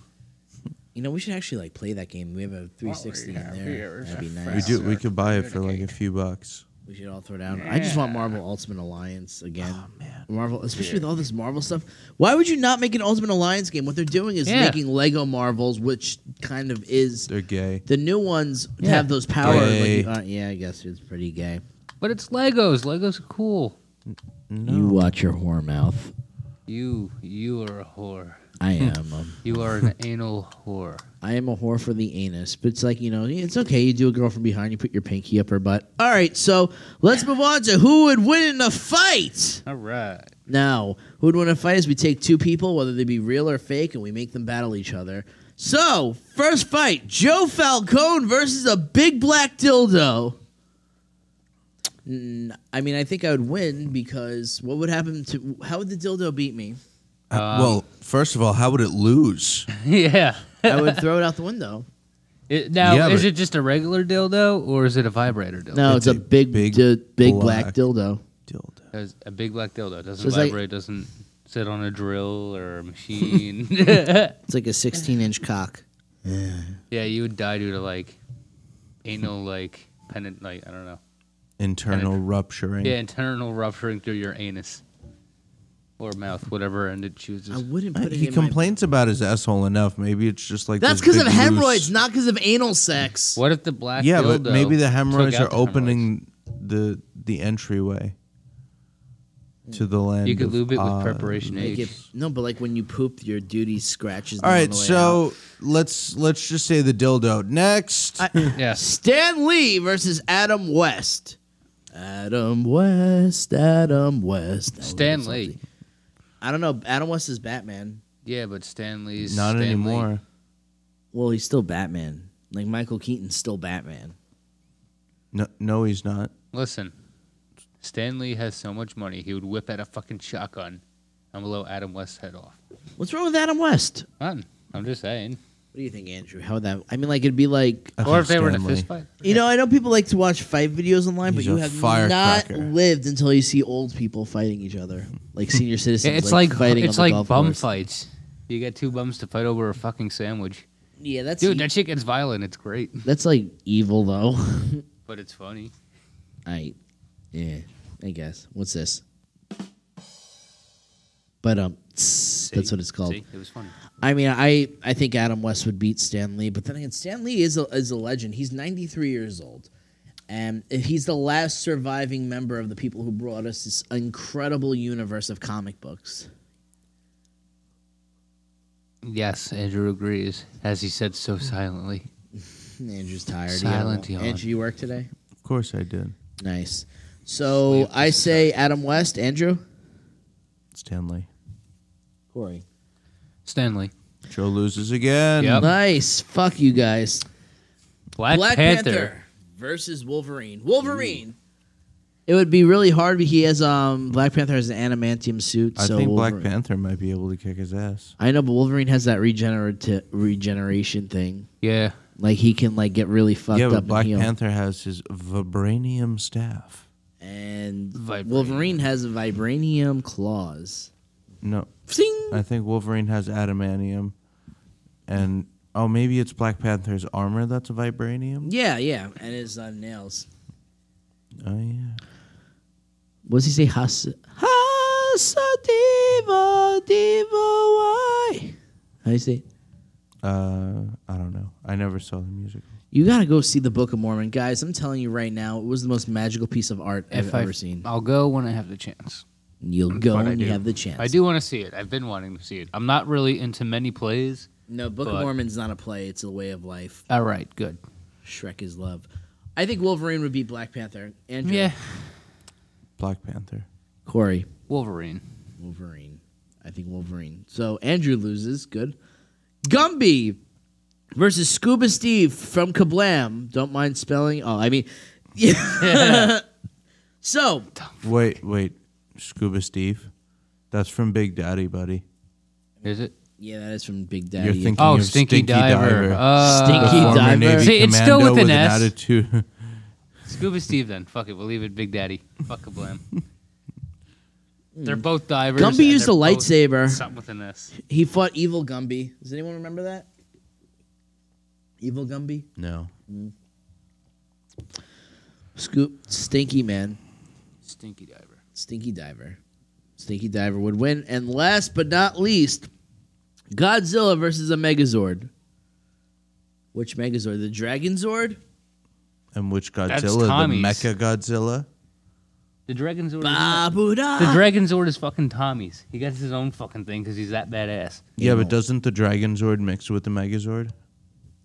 You know, we should actually like play that game. We have a 360 in there. That'd be nice. We could buy it for like a few bucks. We should all throw down. I just want Marvel Ultimate Alliance again. Oh man, Marvel, especially with all this Marvel stuff. Why would you not make an Ultimate Alliance game? What they're doing is making Lego Marvels, which kind of is They're gay. the new ones have those powers. Gay. Like, yeah, I guess it's pretty gay. But it's Legos. Legos are cool. No. You watch your whore mouth. You are a whore. I am. You are an anal whore. I am a whore for the anus, but it's like, you know, it's okay. You do a girl from behind, you put your pinky up her butt. All right, so let's move on to who would win in a fight. All right. Now, who would win a fight is we take 2 people, whether they be real or fake, and we make them battle each other. So, first fight, Joe Falcone versus a big black dildo. I mean, I think I would win because what would happen to... How would the dildo beat me? Well, first of all, how would it lose? Yeah. I would throw it out the window. Yeah, Is but- it just a regular dildo or is it a vibrator dildo? No, it's a big black black dildo. Dildo. It's a big black dildo. Doesn't It's like- vibrate, doesn't sit on a drill or a machine. It's like a 16-inch cock. Yeah, you would die due to like anal like pendant like I don't know. Internal rupturing. Yeah, internal rupturing through your anus. Or mouth, whatever end it chooses. I wouldn't put it He in complains about his asshole enough. Maybe it's just like That's this because of big hemorrhoids, loose- not because of anal sex. What if the black Yeah, dildo but maybe the took hemorrhoids out are the opening the entryway to the land. You could of lube it with Oz. preparation Make H. it, no, but like when you poop, your duty scratches. All them on right, the way so let's just say the dildo next. Yeah. out. Stan Lee versus Adam West. Adam West. Stan Lee. I don't know. Adam West is Batman. Yeah, but Stanley's Not Stan Lee. anymore. Well, he's still Batman. Like Michael Keaton's still Batman. No, he's not. Listen, Stanley has so much money, he would whip out a fucking shotgun and blow Adam West's head off. What's wrong with Adam West? None. I'm just saying. What do you think, Andrew? How would that? I mean, like it'd be like. I Or think if they were in a Stanley. fist fight. You know, I know people like to watch fight videos online, but He's you a have not firecracker. lived until you see old people fighting each other, like senior citizens. It's like fighting. it's on the like golf bum course. fights. You get two bums to fight over a fucking sandwich. Yeah, that's Dude, that shit gets violent. It's great, that's like evil though. but it's funny. Yeah, I guess. What's this? But that's what it's called. See, it was funny. I mean, I think Adam West would beat Stan Lee, but then again, Stan Lee is a legend. He's 93 years old, and he's the last surviving member of the people who brought us this incredible universe of comic books. Yes, Andrew agrees, as he said so silently. Andrew's tired. Silent yawn. Andrew, you work today? Of course I did. Nice. So I say Adam West. Andrew? Stanley. Corey. Stanley. Joe loses again. Yep. Nice. Fuck you guys. Black Panther. versus Wolverine. Wolverine. It would be really hard, but he has Black Panther has an adamantium suit. I so think Wolverine, Black Panther might be able to kick his ass. I know, but Wolverine has that regeneration thing. Yeah. Like he can like get really fucked Yeah, up but Black and heal. Panther has his vibranium staff. And Vibranium. Wolverine has vibranium claws. No, Sing! I think Wolverine has adamantium, and maybe it's Black Panther's armor that's vibranium. Yeah, and his nails. Oh yeah. What does he say? Hasa diva why? How do you say it? I don't know. I never saw the musical. You gotta go see the Book of Mormon, guys. I'm telling you right now, it was the most magical piece of art I've ever seen. I'll go when I have the chance. You'll go But I when you do. have the chance. I do want to see it. I've been wanting to see it. I'm not really into many plays. No, Book of But- Mormon's not a play; it's a way of life. All right, good. Shrek is love. I think Wolverine would beat Black Panther. Andrew, Yeah. Black Panther. Corey, Wolverine. Wolverine. I think Wolverine. So Andrew loses. Good. Gumby versus Scuba Steve from Kablam. Don't mind spelling. Oh, I mean, yeah. So Wait. Scuba Steve. That's from Big Daddy, buddy. Is it? yeah, that is from Big Daddy. You're thinking Oh, of Stinky Diver. Stinky Former Diver. Navy See, it's still commando with an an S. attitude. Scuba Steve then. Fuck it. We'll leave it Big Daddy. Fuck Kablam. They're both divers. Gumby and used a they're both lightsaber. Something with an S. He fought Evil Gumby. Does anyone remember that? Evil Gumby? No. Stinky Man. Stinky Diver. Stinky Diver. Stinky Diver would win. And last but not least, Godzilla versus a Megazord. Which Megazord? The Dragon Zord? And which That's Godzilla? The Tommy's. Mecha Godzilla? The Dragon Zord. Babuda. The Dragon Zord is fucking Tommy's. He got his own fucking thing because he's that badass. Yeah, but doesn't the Dragon Zord mix with the Megazord?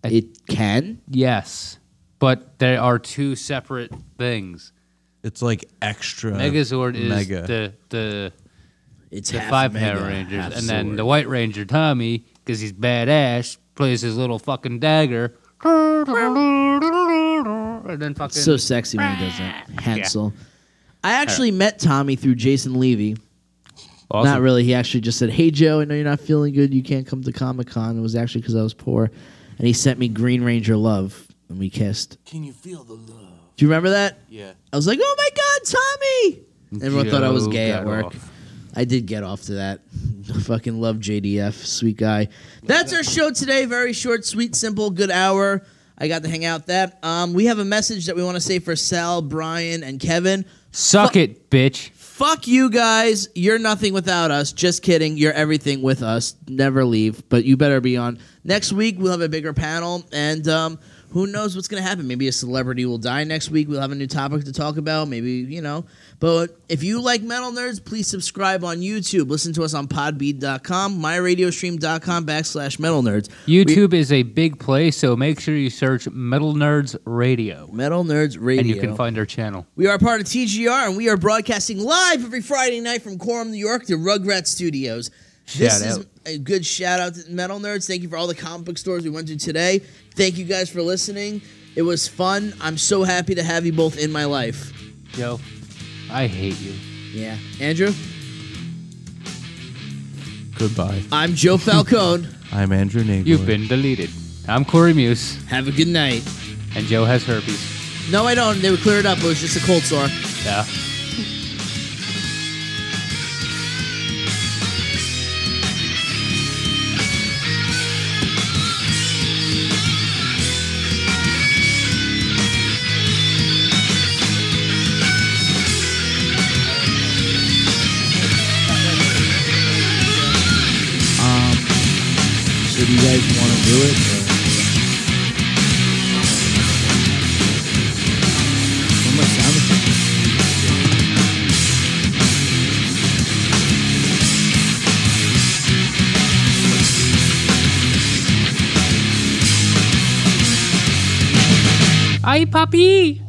It can? Yes, but there are two separate things. It's like extra Megazord is mega. the It's the half five mega, Power Rangers, half and then sword. the White Ranger Tommy, because he's badass, plays his little fucking dagger, and then fucking. So sexy when he does that. Hansel. I actually met Tommy through Jason Levy. Awesome. Not really. He actually just said, "Hey Joe, I know you're not feeling good. You can't come to Comic-Con." It was actually because I was poor, and he sent me Green Ranger Love, and we kissed. Can you feel the love? Do you remember that? Yeah. I was like, "Oh my God, Tommy!" Everyone thought I was Joe gay at got work. off. I did get off to that. I fucking love JDF, sweet guy. That's our show today. Very short, sweet, simple, good hour. I got to hang out that. We have a message that we want to say for Sal, Brian, and Kevin. Suck it, bitch. Fuck you guys. You're nothing without us. Just kidding. You're everything with us. Never leave. But you better be on. Next week, we'll have a bigger panel. And who knows what's going to happen. Maybe a celebrity will die next week. We'll have a new topic to talk about. Maybe, you know. But if you like Metal Nerds, please subscribe on YouTube. Listen to us on podbean.com, myradiostream.com/Metal Nerds. YouTube is a big place, so make sure you search Metal Nerds Radio, Metal Nerds Radio. and you can find our channel. We are part of TGR, and we are broadcasting live every Friday night from Quorum, New York to Rugrat Studios. This Shout is out. a good shout out to Metal Nerds. Thank you for all the comic book stores we went to today. Thank you guys for listening. It was fun. I'm so happy to have you both in my life. Yo, I hate you. Yeah. Andrew? Goodbye. I'm Joe Falcone. I'm Andrew Nagler. You've been deleted. I'm Corey Muse, Have a good night. and Joe has herpes. No, I don't. They were cleared up. It was just a cold sore. Yeah. So do you guys want to do it? Or? One more sound effect. Ay, papi!